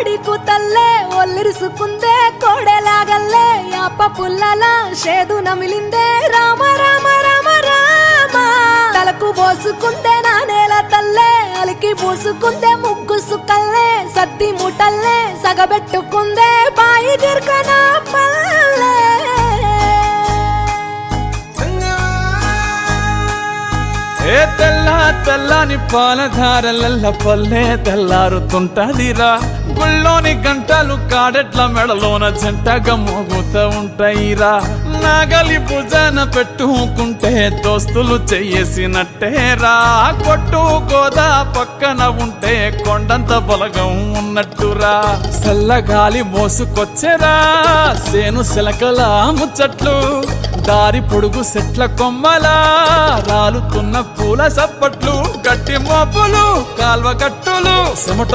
కోడి కూతల్లే ఒల్లిరుసుకుందే కోడెలాగల్లే యాప పుల్లల షేదు నమిలిందే రామ రామ రామ రామ తలకు పోసుకుందే నా నేల తల్లే అలికి పూసుకుందే ముగ్గు సుక్కల్లే సత్తి ముటల్లే సగబెట్టుకుందే బాయి గిర్కనా పల్లె ఏ తెల్ల తెల్లని పాలధారలల్ల పల్లె తెల్లారుతుంటదిరా గుళ్ళోని గంటలు కాడెట్ల మెడలోన జంటగా మోగుతూ ఉంటాయిరా నాగలి భుజాన పెట్టుకుంటే దోస్తులు చెయ్యేసినట్టేరా కొట్టు గోదా పక్కన ఉంటే కొండంత బలగం ఉన్నట్టురా చల్లగాలి మోసుకొచ్చెరా సేను శిలకల ముచ్చట్లు దారి పొడుగు సెట్ల కొమ్మలా రాలుతున్న పూల సప్పట్లు గట్టి మోపులు కాల్వ గట్టులు చెమట